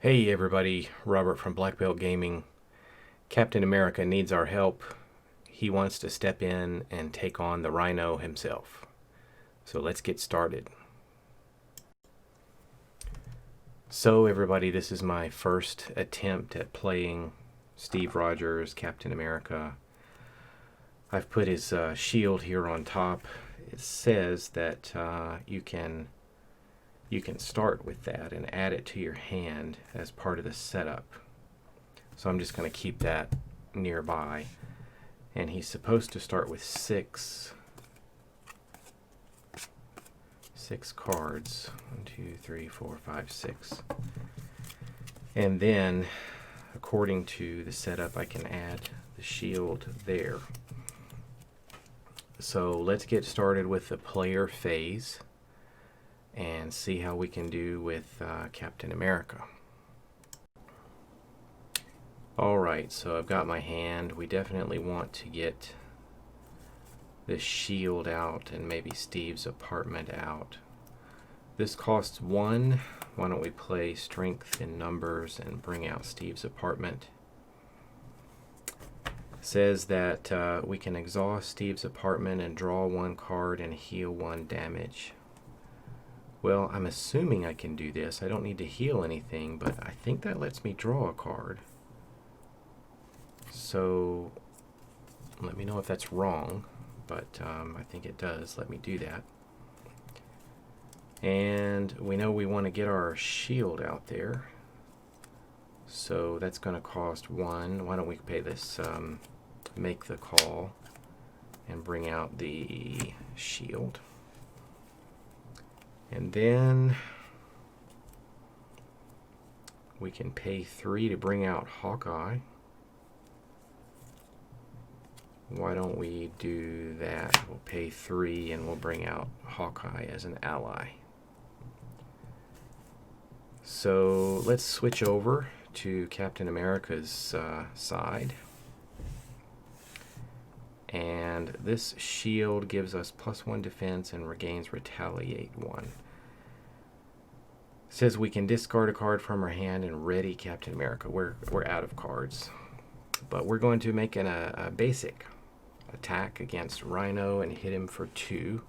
Hey everybody, Robert from Black Belt Gaming. Captain America needs our help. He wants to step in and take on the Rhino himself. So let's get started. So everybody, this is my first attempt at playing Steve Rogers, Captain America. I've put his shield here on top. It says that you can start with that and add it to your hand as part of the setup. So I'm just going to keep that nearby. And he's supposed to start with six cards. 1, 2, 3, 4, 5, 6. And then, according to the setup, I can add the shield there. So let's get started with the player phase and see how we can do with Captain America. Alright, so I've got my hand. We definitely want to get this shield out and maybe Steve's apartment out. This costs 1. Why don't we play strength in numbers and bring out Steve's apartment. It says that we can exhaust Steve's apartment and draw 1 card and heal 1 damage. Well, I'm assuming I can do this. I don't need to heal anything, but I think that lets me draw a card. So let me know if that's wrong, but I think it does let me do that. And we know we want to get our shield out there. So that's going to cost 1. Why don't we pay this, make the call, and bring out the shield. And then we can pay 3 to bring out Hawkeye. Why don't we do that? We'll pay 3 and we'll bring out Hawkeye as an ally. So let's switch over to Captain America's side. And this shield gives us +1 defense and regains retaliate 1. It says we can discard a card from our hand and ready Captain America. We're out of cards. But we're going to make a basic attack against Rhino and hit him for 2,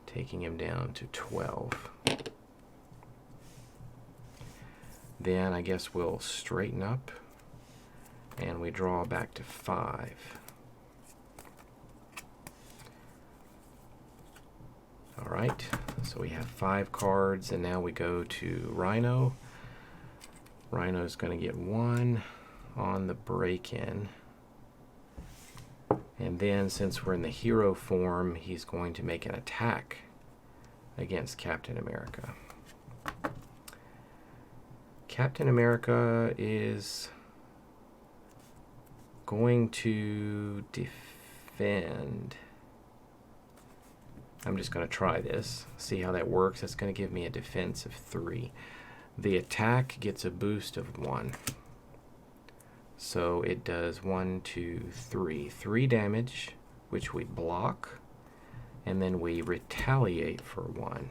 taking him down to 12. Then I guess we'll straighten up and we draw back to 5. Alright, so we have 5 cards, and now we go to Rhino. Rhino's going to get 1 on the break-in. And then, since we're in the hero form, he's going to make an attack against Captain America. Captain America is going to defend. I'm just going to try this, see how that works. That's going to give me a defense of 3. The attack gets a boost of 1. So it does 1, 2, 3. 3 damage, which we block, and then we retaliate for 1.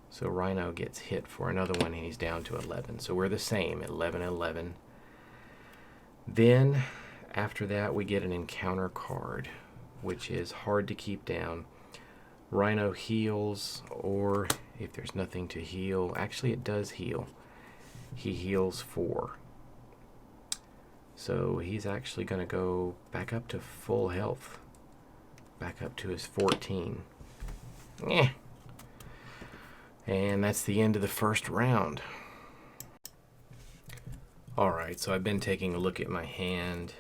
So Rhino gets hit for another 1, and he's down to 11. So we're the same, 11, 11. Then, after that, we get an encounter card, which is hard to keep down. Rhino heals, or if there's nothing to heal, actually it does heal. He heals 4. So he's actually going to go back up to full health. Back up to his 14. Eh. And that's the end of the first round. Alright, so I've been taking a look at my hand,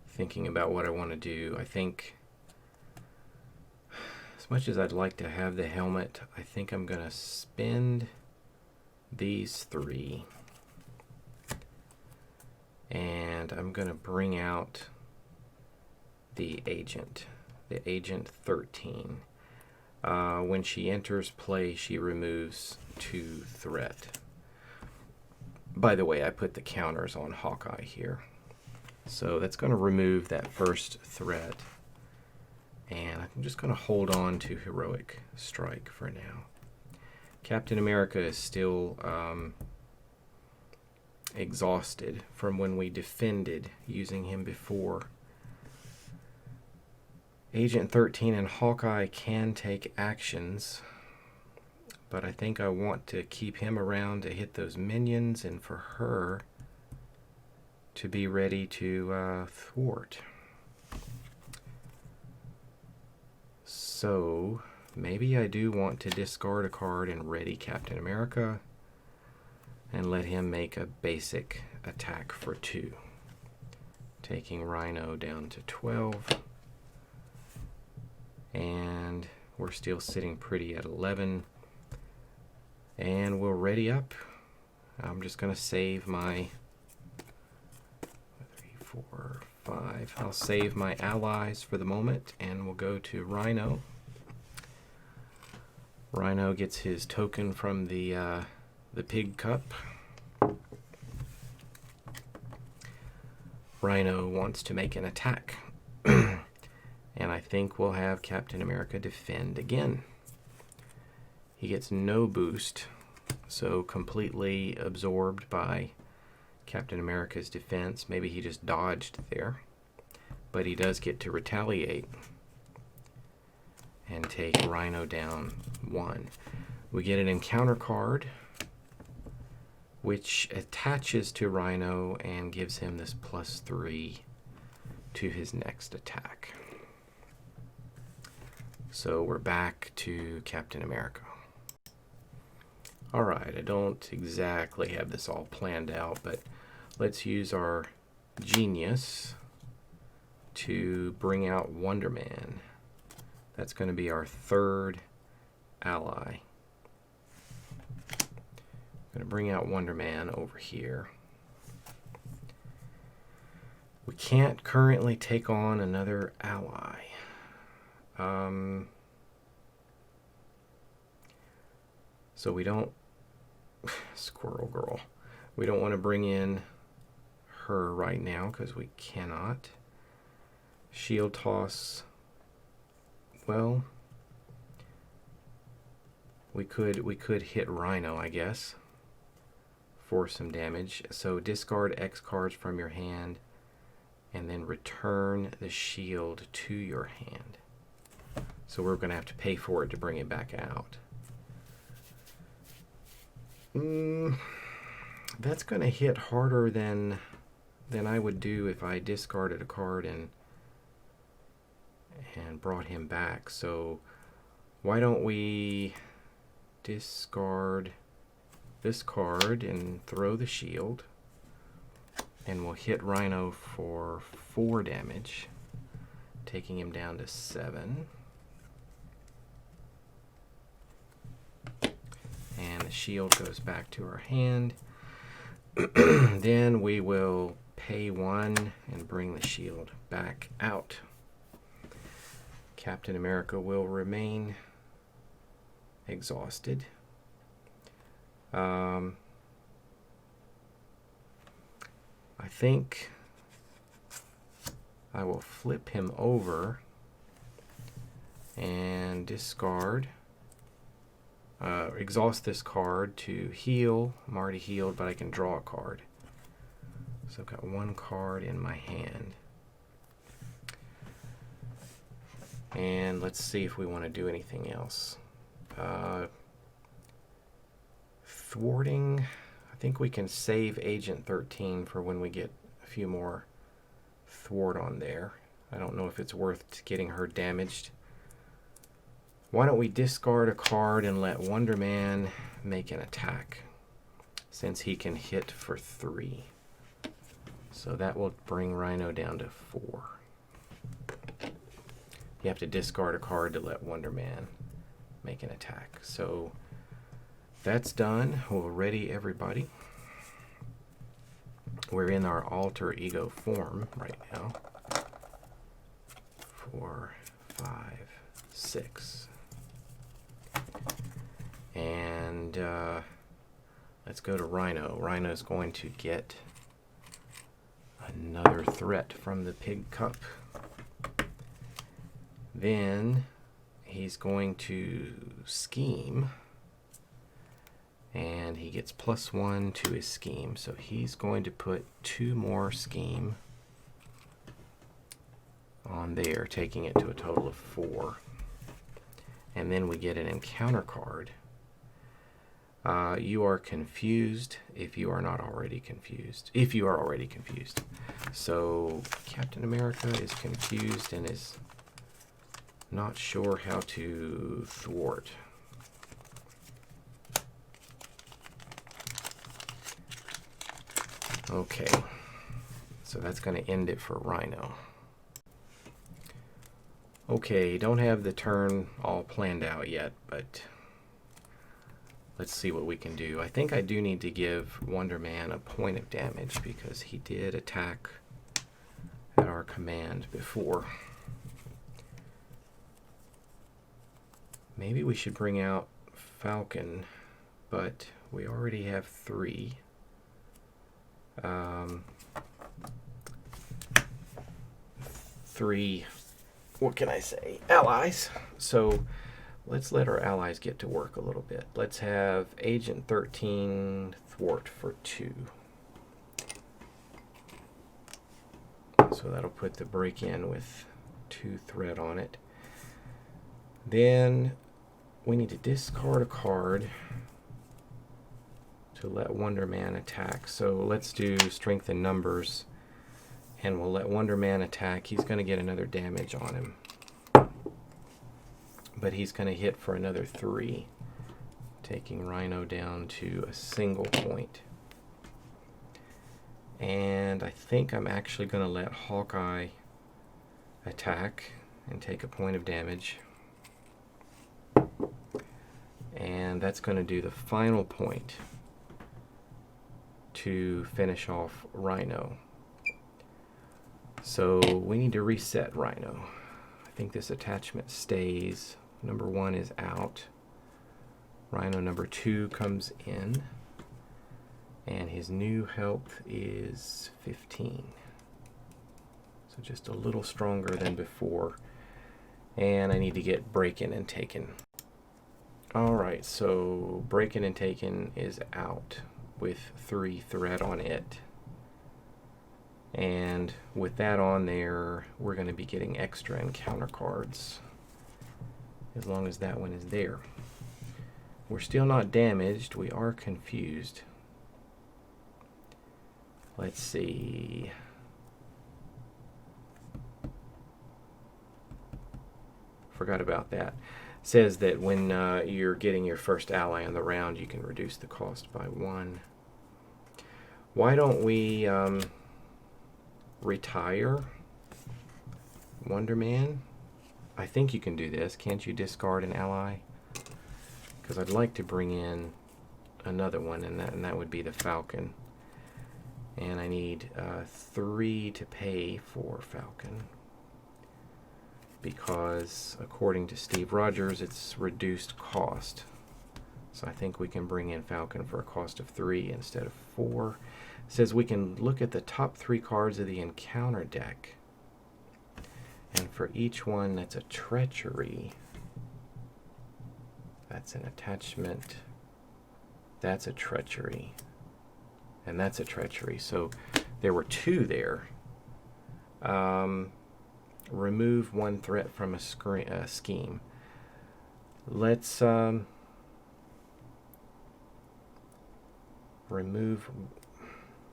thinking about what I want to do. I think, as much as I'd like to have the helmet, I think I'm going to spend these 3. And I'm going to bring out the Agent 13. When she enters play, she removes 2 threat. By the way, I put the counters on Hawkeye here. So that's going to remove that first threat. And I'm just going to hold on to Heroic Strike for now. Captain America is still exhausted from when we defended using him before. Agent 13 and Hawkeye can take actions, but I think I want to keep him around to hit those minions and for her to be ready to thwart. So maybe I do want to discard a card and ready Captain America and let him make a basic attack for 2, taking Rhino down to 12. And we're still sitting pretty at 11. And we'll ready up. I'm just going to save my 3, 4, 5. I'll save my allies for the moment, and we'll go to Rhino. Rhino gets his token from the pig cup. Rhino wants to make an attack. And I think we'll have Captain America defend again. He gets no boost, so completely absorbed by Captain America's defense. Maybe he just dodged there, but he does get to retaliate and take Rhino down 1. We get an encounter card which attaches to Rhino and gives him this +3 to his next attack. So we're back to Captain America. Alright, I don't exactly have this all planned out, but let's use our genius to bring out Wonder Man. That's going to be our 3rd ally. I'm going to bring out Wonder Man over here. We can't currently take on another ally. So we don't, Squirrel Girl, we don't want to bring in her right now because we cannot. Shield toss, well, we could hit Rhino, I guess, for some damage. So discard X cards from your hand and then return the shield to your hand. So we're going to have to pay for it to bring it back out. That's going to hit harder than I would do if I discarded a card and brought him back. So why don't we discard this card and throw the shield, and we'll hit Rhino for 4 damage, taking him down to 7. And the shield goes back to our hand. Then we will pay 1 and bring the shield back out. Captain America will remain exhausted. I think I will flip him over and discard. Exhaust this card to heal. I'm already healed, but I can draw a card. So I've got 1 card in my hand. And let's see if we want to do anything else. Thwarting. I think we can save Agent 13 for when we get a few more thwart on there. I don't know if it's worth getting her damaged. Why don't we discard a card and let Wonder Man make an attack, since he can hit for 3. So that will bring Rhino down to 4. You have to discard a card to let Wonder Man make an attack. So that's done. We'll ready everybody. We're in our alter ego form right now. 4, 5, 6. And let's go to Rhino. Rhino's going to get another threat from the pig cup. Then he's going to scheme And he gets +1 to his scheme. So he's going to put 2 more scheme on there, taking it to a total of 4. And then we get an encounter card. You are confused if you are not already confused. If you are already confused. So Captain America is confused and is not sure how to thwart. Okay, so that's going to end it for Rhino. Okay, don't have the turn all planned out yet, but let's see what we can do. I think I do need to give Wonder Man a point of damage because he did attack at our command before. Maybe we should bring out Falcon, but we already have 3. 3, what can I say, allies. So let's let our allies get to work a little bit. Let's have Agent 13 thwart for 2. So that'll put the break-in with 2 threat on it. Then we need to discard a card to let Wonder Man attack. So let's do strength in numbers, and we'll let Wonder Man attack. He's going to get another damage on him, but he's going to hit for another 3, taking Rhino down to a single point. And I think I'm actually going to let Hawkeye attack and take a point of damage. And that's going to do the final point to finish off Rhino. So we need to reset Rhino. I think this attachment stays. Number 1 is out. Rhino number 2 comes in. And his new health is 15. So just a little stronger than before. And I need to get Breakin' and Taken. Alright, so Breakin' and Taken is out with 3 threat on it. And with that on there, we're going to be getting extra encounter cards as long as that one is there. We're still not damaged. We are confused. Let's see. Forgot about that. Says that when you're getting your first ally on the round, you can reduce the cost by 1. Why don't we retire Wonder Man? I think you can do this. Can't you discard an ally? Because I'd like to bring in another one, and that would be the Falcon. And I need 3 to pay for Falcon, because according to Steve Rogers, it's reduced cost. So I think we can bring in Falcon for a cost of 3 instead of 4. It says we can look at the top 3 cards of the encounter deck, and for each one that's a treachery, that's an attachment, that's a treachery, and that's a treachery. So there were 2 there. Remove 1 threat from a scheme. Let's remove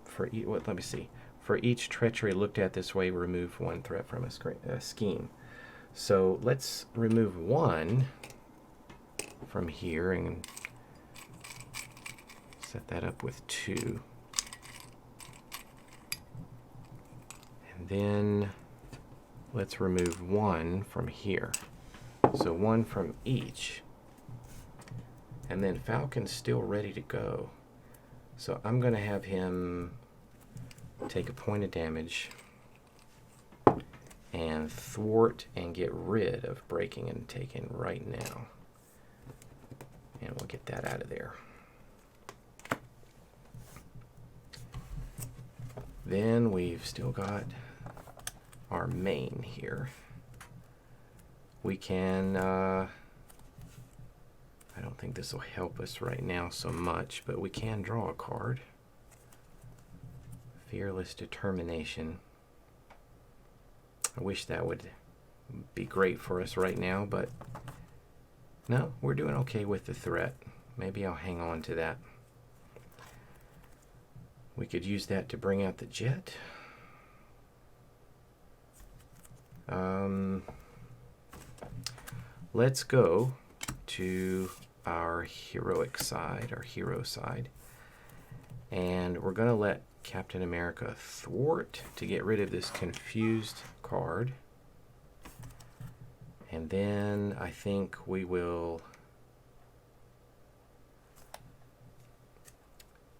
for let me see. For each treachery looked at this way, remove 1 threat from a scheme. So let's remove 1 from here and set that up with 2. And then let's remove 1 from here. So 1 from each. And then Falcon's still ready to go. So I'm going to have him take a point of damage and thwart and get rid of Breaking and Taking right now. And we'll get that out of there. Then we've still got our main here. We can, I don't think this will help us right now so much, but we can draw a card. Fearless Determination. I wish that would be great for us right now, but no, we're doing okay with the threat. Maybe I'll hang on to that. We could use that to bring out the jet. Let's go to our heroic side, our hero side, and we're going to let Captain America thwart to get rid of this confused card. And then I think we will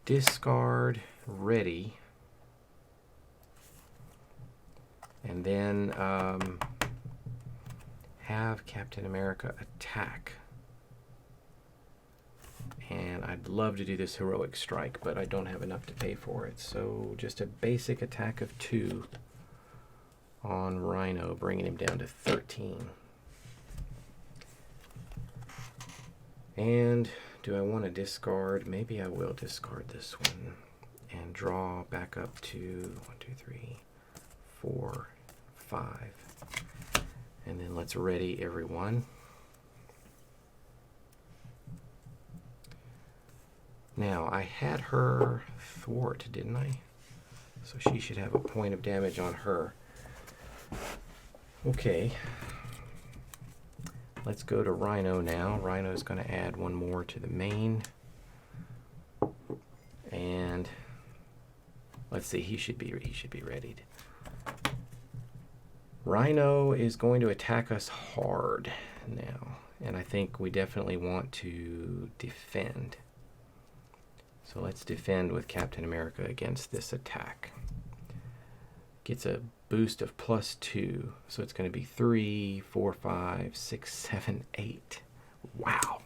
discard ready, and then have Captain America attack. And I'd love to do this heroic strike, but I don't have enough to pay for it. So just a basic attack of 2 on Rhino, bringing him down to 13. And do I want to discard? Maybe I will discard this one and draw back up to 1, 2, 3, 4, 5. And then let's ready everyone. Now, I had her thwart, didn't I? So she should have a point of damage on her. Okay. Let's go to Rhino now. Rhino's going to add 1 more to the main. And let's see, he should be readied. Rhino is going to attack us hard now. And I think we definitely want to defend. So let's defend with Captain America against this attack. Gets a boost of +2, so it's going to be 3, 4, 5, 6, 7, 8. Wow.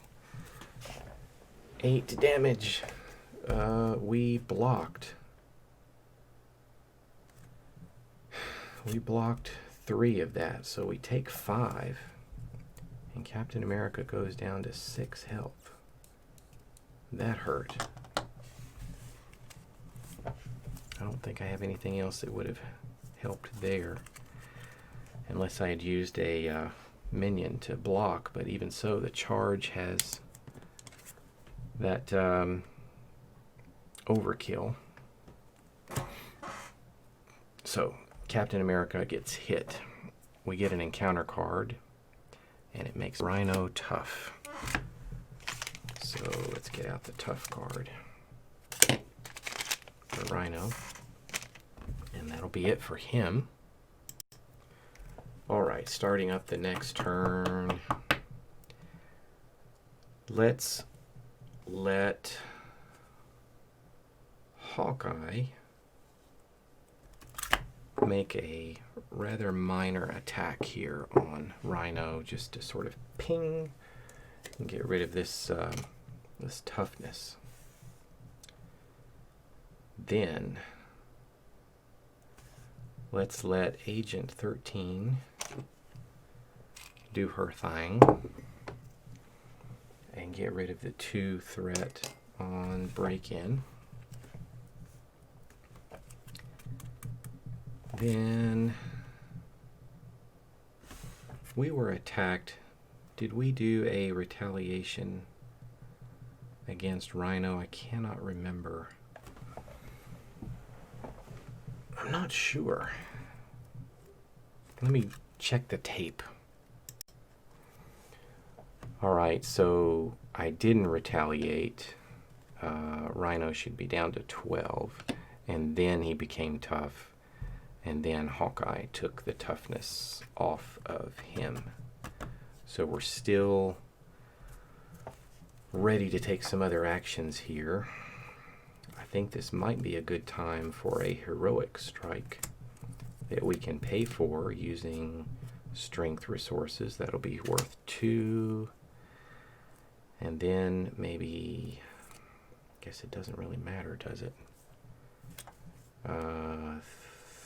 8 damage. We blocked. We blocked 3 of that, so we take 5. And Captain America goes down to 6 health. That hurt. I don't think I have anything else that would have helped there, unless I had used a minion to block, but even so, the charge has that overkill. So Captain America gets hit. We get an encounter card, and it makes Rhino tough. So let's get out the tough card for Rhino. And that'll be it for him. Alright, starting up the next turn. Let's let Hawkeye make a rather minor attack here on Rhino, just to sort of ping and get rid of this this toughness. Then let's let Agent 13 do her thing and get rid of the 2 threat on break-in. Then we were attacked. Did we do a retaliation against Rhino? I cannot remember. I'm not sure. Let me check the tape. Alright, so I didn't retaliate. Rhino should be down to 12. And then he became tough. And then Hawkeye took the toughness off of him. So we're still ready to take some other actions here. I think this might be a good time for a heroic strike that we can pay for using strength resources. That'll be worth 2. And then maybe, I guess it doesn't really matter, does it?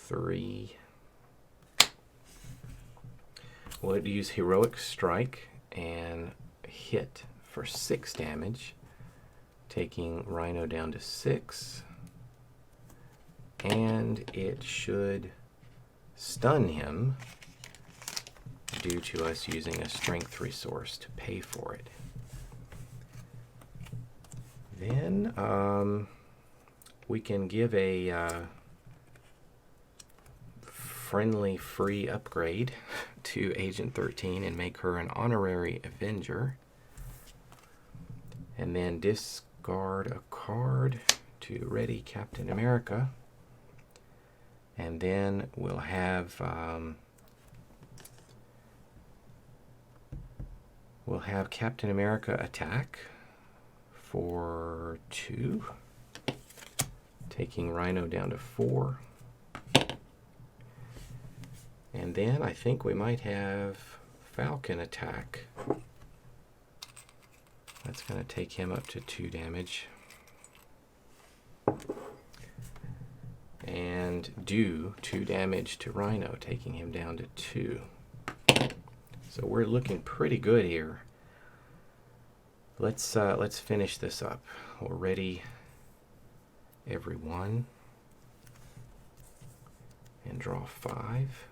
3. We'll use heroic strike and hit for 6 damage, taking Rhino down to 6. And it should stun him due to us using a strength resource to pay for it. Then we can give a friendly free upgrade to Agent 13 and make her an honorary Avenger. And then discard a card to ready Captain America. And then we'll have Captain America attack for 2, taking Rhino down to 4. And then I think we might have Falcon attack. That's going to take him up to 2 damage. And do 2 damage to Rhino, taking him down to 2. So we're looking pretty good here. Let's finish this up. We'll ready everyone and draw 5.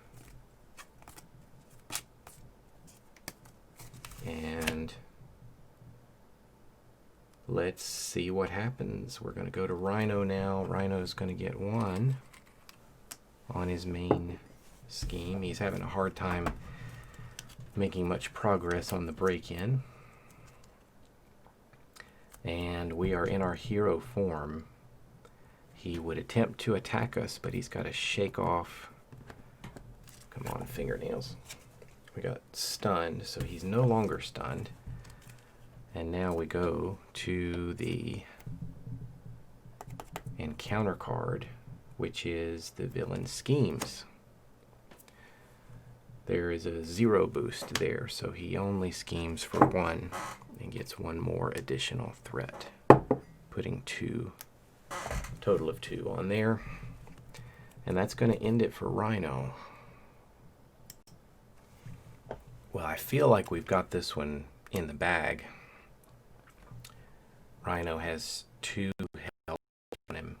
And let's see what happens. We're going to go to Rhino now. Rhino's going to get 1 on his main scheme. He's having a hard time making much progress on the break-in. And we are in our hero form. He would attempt to attack us, but he's got to shake off. Come on, fingernails. We got stunned, so he's no longer stunned. And now we go to the encounter card, which is the villain schemes. There is a 0 boost there, so he only schemes for 1 and gets 1 more additional threat, putting 2, total of 2 on there. And that's going to end it for Rhino. Well, I feel like we've got this one in the bag. Rhino has 2 health on him.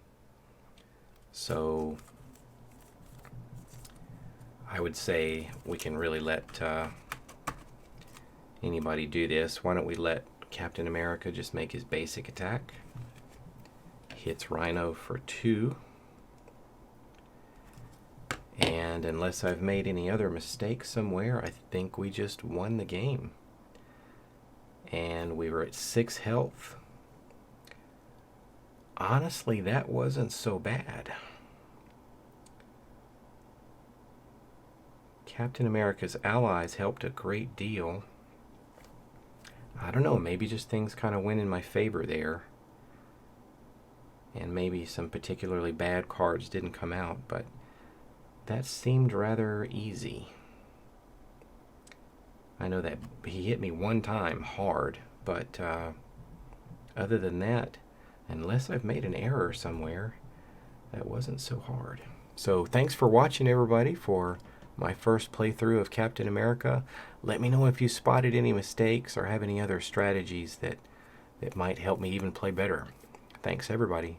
So I would say we can really let anybody do this. Why don't we let Captain America just make his basic attack. Hits Rhino for 2. And unless I've made any other mistakes somewhere, I think we just won the game. And we were at 6 health. Honestly, that wasn't so bad. Captain America's allies helped a great deal. I don't know, maybe just things kind of went in my favor there. And maybe some particularly bad cards didn't come out, but that seemed rather easy. I know that he hit me 1 time hard, but other than that, unless I've made an error somewhere, that wasn't so hard. So thanks for watching, everybody, for my first playthrough of Captain America. Let me know if you spotted any mistakes or have any other strategies that might help me even play better. Thanks, everybody.